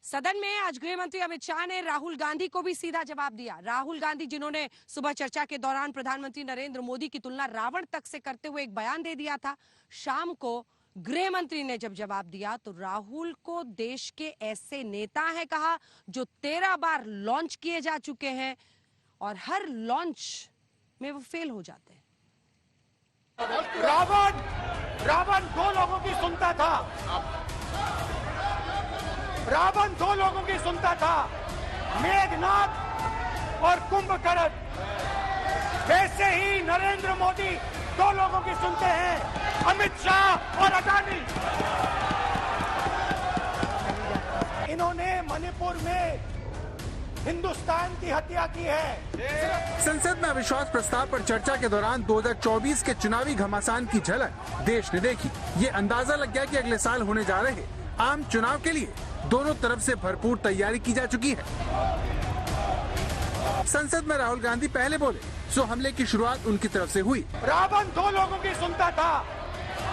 सदन में आज गृह मंत्री अमित शाह ने राहुल गांधी को भी सीधा जवाब दिया। राहुल गांधी जिन्होंने सुबह चर्चा के दौरान प्रधानमंत्री नरेंद्र मोदी की तुलना रावण तक से करते हुए एक बयान दे दिया था, शाम को गृह मंत्री ने जब जवाब दिया तो राहुल को देश के ऐसे नेता है कहा जो 13 बार लॉन्च किए जा चुके हैं और हर लॉन्च में वो फेल हो जाते हैं। रावण दो लोगों की सुनता था, रावण दो लोगों की सुनता था, मेघनाथ और कुंभकर्ण। वैसे ही नरेंद्र मोदी दो लोगों की सुनते हैं, अमित शाह और अडानी। इन्होंने मणिपुर में हिंदुस्तान की हत्या की है। संसद में अविश्वास प्रस्ताव पर चर्चा के दौरान 2024 के चुनावी घमासान की झलक देश ने देखी। ये अंदाजा लग गया कि अगले साल होने जा रहे आम चुनाव के लिए दोनों तरफ से भरपूर तैयारी की जा चुकी है। संसद में राहुल गांधी पहले बोले, सो हमले की शुरुआत उनकी तरफ से हुई। रावण दो लोगों की सुनता था,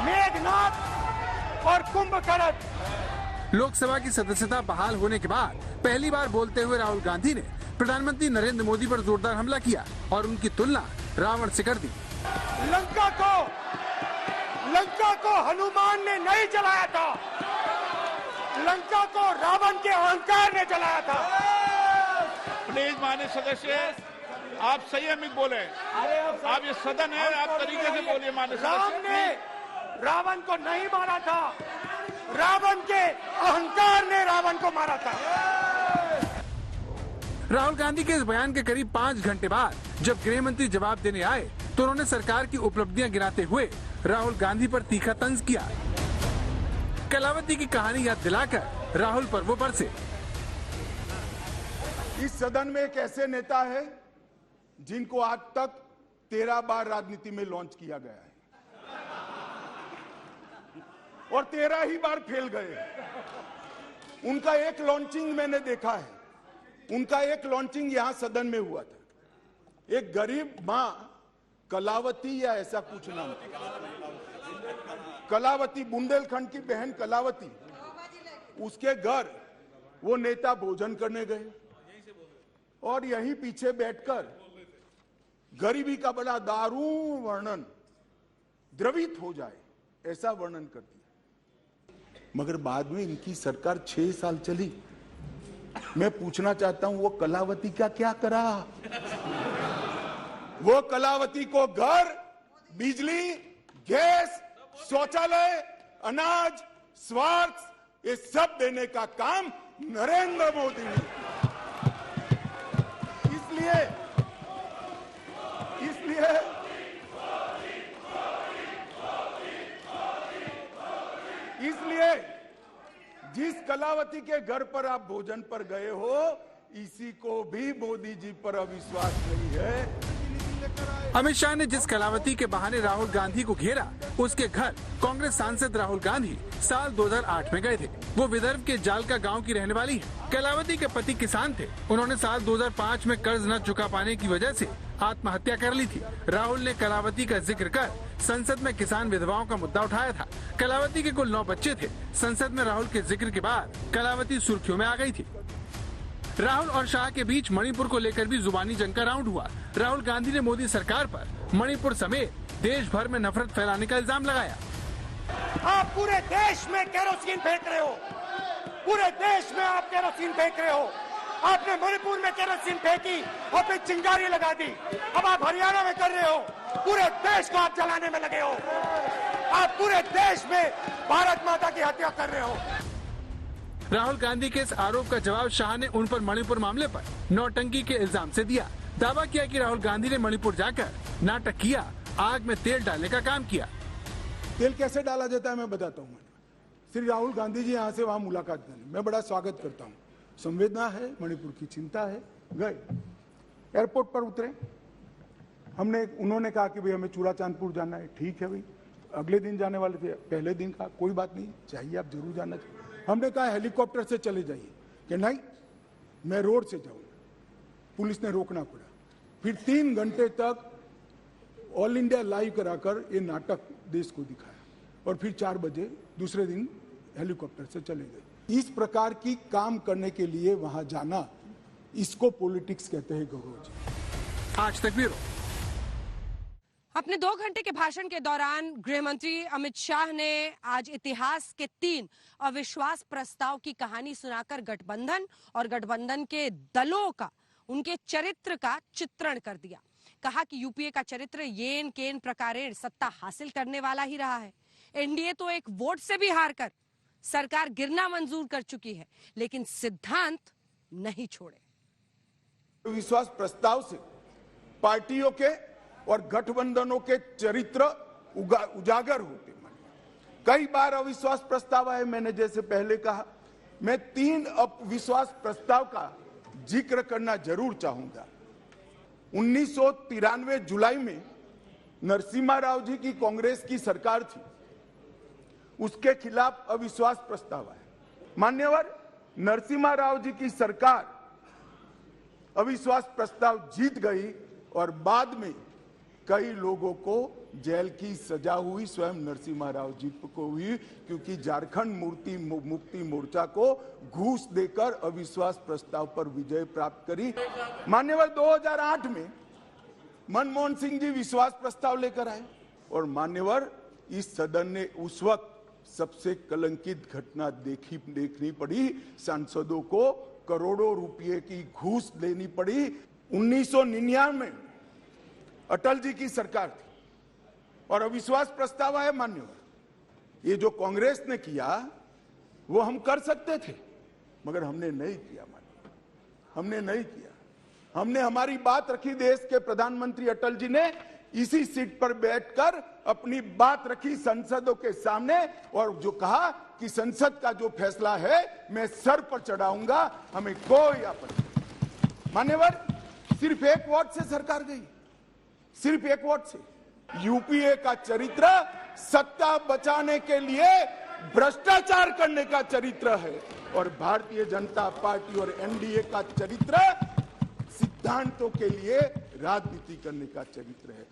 मेघनाथ और कुंभकर्ण। लोकसभा की सदस्यता बहाल होने के बाद पहली बार बोलते हुए राहुल गांधी ने प्रधानमंत्री नरेंद्र मोदी पर जोरदार हमला किया और उनकी तुलना रावण से कर दी। लंका को हनुमान ने नहीं जलाया था, लंका को रावण के अहंकार ने जलाया था। प्लीज माननीय सदस्य, आप संयमित बोले। आप ये सदन है, आप तरीके से बोलिए। माननीय राम ने रावण को नहीं मारा था, रावण के अहंकार ने रावण को मारा था। राहुल गांधी के इस बयान के करीब 5 घंटे बाद जब गृह मंत्री जवाब देने आए तो उन्होंने सरकार की उपलब्धियां गिनाते हुए राहुल गांधी पर तीखा तंज किया। कलावती की कहानी याद दिलाकर राहुल पर वो बरसे। इस सदन में एक ऐसे नेता है जिनको आज तक 13 बार राजनीति में लॉन्च किया गया है और 13 ही बार फेल गए। उनका एक लॉन्चिंग मैंने देखा है, उनका एक लॉन्चिंग यहां सदन में हुआ था। एक गरीब मां कलावती या ऐसा कुछ नाम, कलावती, बुंदेलखंड की बहन कलावती, उसके घर वो नेता भोजन करने गए और यहीं पीछे बैठकर गरीबी का बड़ा दारुण वर्णन, द्रवित हो जाए ऐसा वर्णन कर दिया। मगर बाद में इनकी सरकार 6 साल चली। मैं पूछना चाहता हूं वो कलावती का क्या करा? वो कलावती को घर, बिजली, गैस, शौचालय, अनाज, स्वास्थ्य, ये सब देने का काम नरेंद्र मोदी ने। इसलिए जिस कलावती के घर पर आप भोजन पर गए हो, इसी को भी मोदी जी पर अविश्वास नहीं है। अमित शाह ने जिस कलावती के बहाने राहुल गांधी को घेरा, उसके घर कांग्रेस सांसद राहुल गांधी साल 2008 में गए थे। वो विदर्भ के जालका गांव की रहने वाली है। कलावती के पति किसान थे। उन्होंने साल 2005 में कर्ज न चुका पाने की वजह से आत्महत्या कर ली थी। राहुल ने कलावती का जिक्र कर संसद में किसान विधवाओं का मुद्दा उठाया था। कलावती के कुल 9 बच्चे थे। संसद में राहुल के जिक्र के बाद कलावती सुर्खियों में आ गई थी। राहुल और शाह के बीच मणिपुर को लेकर भी जुबानी जंग का राउंड हुआ। राहुल गांधी ने मोदी सरकार पर मणिपुर समेत देश भर में नफरत फैलाने का इल्जाम लगाया। आप पूरे देश में केरोसिन फेंक रहे हो, पूरे देश में आप केरोसिन फेंक रहे हो। आपने मणिपुर में केरोसिन फेंकी और फिर चिंगारी लगा दी। अब आप हरियाणा में कर रहे हो, पूरे देश को आप जलाने में लगे हो। आप पूरे देश में भारत माता की हत्या कर रहे हो। राहुल गांधी के इस आरोप का जवाब शाह ने उन पर मणिपुर मामले पर नौटंकी के इल्जाम से दिया। दावा किया कि राहुल गांधी ने मणिपुर जाकर नाटक किया, आग में तेल डालने का काम किया। तेल कैसे डाला जाता है मैं बताता हूँ। श्री राहुल गांधी जी यहाँ से वहाँ मुलाकात करने, मैं बड़ा स्वागत करता हूँ। संवेदना है, मणिपुर की चिंता है। गए एयरपोर्ट पर उतरे, उन्होंने कहा कि भाई हमें चूड़ाचांदपुर जाना है। ठीक है भाई, अगले दिन जाने वाले थे। पहले दिन कहा कोई बात नहीं, चाहिए आप जरूर जाना चाहिए। हमने कहा हेलीकॉप्टर से चले जाइए, कि नहीं मैं रोड से जाऊंगा। पुलिस ने रोकना पड़ा। फिर 3 घंटे तक ऑल इंडिया लाइव कराकर ये नाटक देश को दिखाया और फिर 4 बजे दूसरे दिन हेलीकॉप्टर से चले गए। इस प्रकार की काम करने के लिए वहां जाना, इसको पॉलिटिक्स कहते हैं गौरव जी। आज तक ब्यूरो। अपने 2 घंटे के भाषण के दौरान गृह मंत्री अमित शाह ने आज इतिहास के 3 अविश्वास प्रस्ताव की कहानी सुनाकर गठबंधन और गठबंधन के दलों का, उनके चरित्र का चित्रण कर दिया। कहा कि यूपीए का चरित्र येन केन प्रकारेण सत्ता हासिल करने वाला ही रहा है। एनडीए तो एक वोट से भी हारकर सरकार गिरना मंजूर कर चुकी है, लेकिन सिद्धांत नहीं छोड़े। विश्वास प्रस्ताव से पार्टियों के और गठबंधनों के चरित्र उजागर होते। कई बार अविश्वास प्रस्ताव आए, मैंने जैसे पहले कहा, मैं 3 अविश्वास प्रस्ताव का जिक्र करना जरूर चाहूंगा। 1993 जुलाई में नरसिम्हा राव जी की कांग्रेस की सरकार थी, उसके खिलाफ अविश्वास प्रस्ताव आया। मान्यवर नरसिम्हा राव जी की सरकार अविश्वास प्रस्ताव जीत गई और बाद में कई लोगों को जेल की सजा हुई, स्वयं नरसिम्हा राव जी को हुई, क्योंकि झारखंड मुक्ति मोर्चा को घूस देकर अविश्वास प्रस्ताव पर विजय प्राप्त करी। मान्यवर 2008 में मनमोहन सिंह जी विश्वास प्रस्ताव लेकर आए और मान्यवर इस सदन ने उस वक्त सबसे कलंकित घटना देखनी पड़ी। सांसदों को करोड़ों रुपए की घूस देनी पड़ी। 1999 में अटल जी की सरकार थी और अविश्वास प्रस्ताव आया। मान्यवर ये जो कांग्रेस ने किया वो हम कर सकते थे, मगर हमने नहीं किया। मान्यवर हमने नहीं किया। हमने हमारी बात रखी। देश के प्रधानमंत्री अटल जी ने इसी सीट पर बैठकर अपनी बात रखी संसदों के सामने और जो कहा कि संसद का जो फैसला है मैं सर पर चढ़ाऊंगा, हमें कोई आपत्ति नहीं। मान्यवर सिर्फ एक वोट से सरकार गई, सिर्फ एक वोट से। यूपीए का चरित्र सत्ता बचाने के लिए भ्रष्टाचार करने का चरित्र है और भारतीय जनता पार्टी और एनडीए का चरित्र सिद्धांतों के लिए राजनीति करने का चरित्र है।